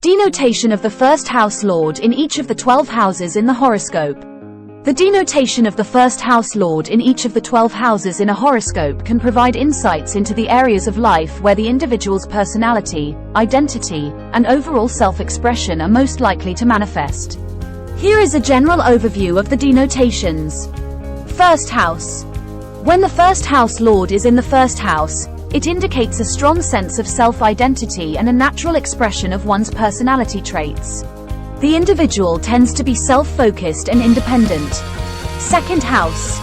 Denotation of the first house lord in each of the 12 houses in the horoscope. The denotation of the first house lord in each of the 12 houses in a horoscope can provide insights into the areas of life where the individual's personality, identity, and overall self-expression are most likely to manifest. Here is a general overview of the denotations. First house. When the first house lord is in the first house, it indicates a strong sense of self-identity and a natural expression of one's personality traits. The individual tends to be self-focused and independent. Second house.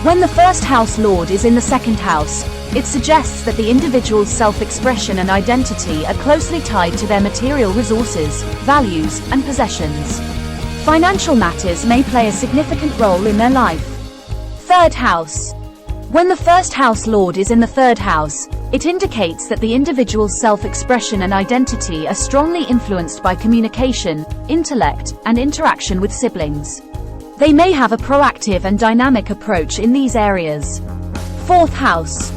When the first house lord is in the second house, it suggests that the individual's self-expression and identity are closely tied to their material resources, values, and possessions. Financial matters may play a significant role in their life. Third house. When the first house lord is in the third house, it indicates that the individual's self-expression and identity are strongly influenced by communication, intellect, and interaction with siblings. They may have a proactive and dynamic approach in these areas. Fourth house.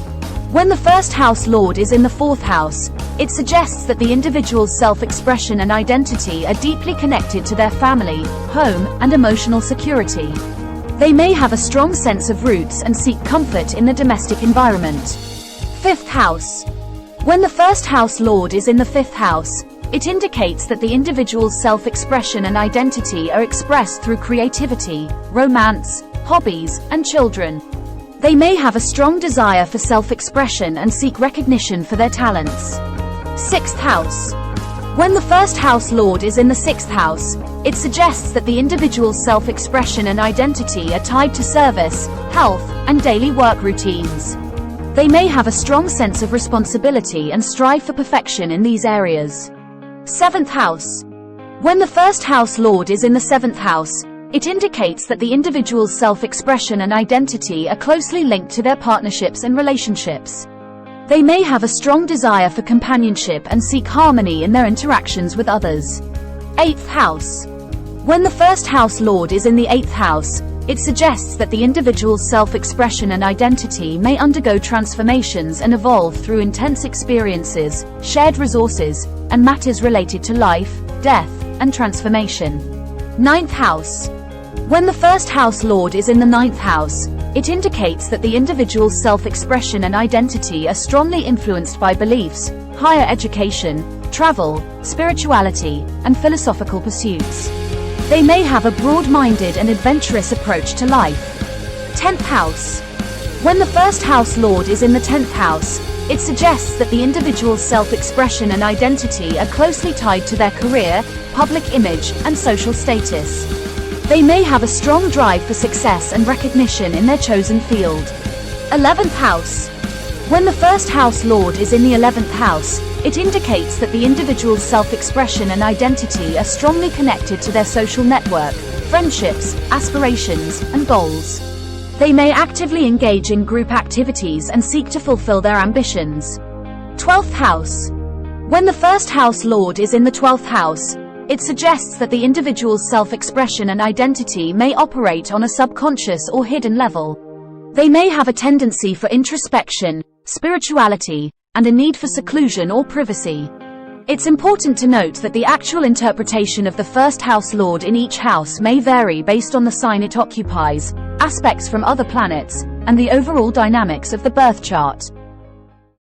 When the first house lord is in the fourth house, it suggests that the individual's self-expression and identity are deeply connected to their family, home, and emotional security. They may have a strong sense of roots and seek comfort in the domestic environment. Fifth house. When the first house lord is in the fifth house, it indicates that the individual's self-expression and identity are expressed through creativity, romance, hobbies, and children. They may have a strong desire for self-expression and seek recognition for their talents. Sixth house. When the first house lord is in the sixth house, it suggests that the individual's self-expression and identity are tied to service, health, and daily work routines. They may have a strong sense of responsibility and strive for perfection in these areas. Seventh house. When the first house lord is in the seventh house, it indicates that the individual's self-expression and identity are closely linked to their partnerships and relationships. They may have a strong desire for companionship and seek harmony in their interactions with others. Eighth house. When the first house lord is in the eighth house, it suggests that the individual's self-expression and identity may undergo transformations and evolve through intense experiences, shared resources, and matters related to life, death, and transformation. Ninth house. When the first house lord is in the ninth house, it indicates that the individual's self-expression and identity are strongly influenced by beliefs, higher education, travel, spirituality, and philosophical pursuits. They may have a broad-minded and adventurous approach to life. 10th house. When the first house lord is in the 10th house, it suggests that the individual's self-expression and identity are closely tied to their career, public image, and social status. They may have a strong drive for success and recognition in their chosen field. 11th house. When the first house lord is in the 11th house, it indicates that the individual's self-expression and identity are strongly connected to their social network, friendships, aspirations, and goals. They may actively engage in group activities and seek to fulfill their ambitions. 12th house. When the first house lord is in the 12th house, it suggests that the individual's self-expression and identity may operate on a subconscious or hidden level. They may have a tendency for introspection, spirituality, and a need for seclusion or privacy. It's important to note that the actual interpretation of the first house lord in each house may vary based on the sign it occupies, aspects from other planets, and the overall dynamics of the birth chart.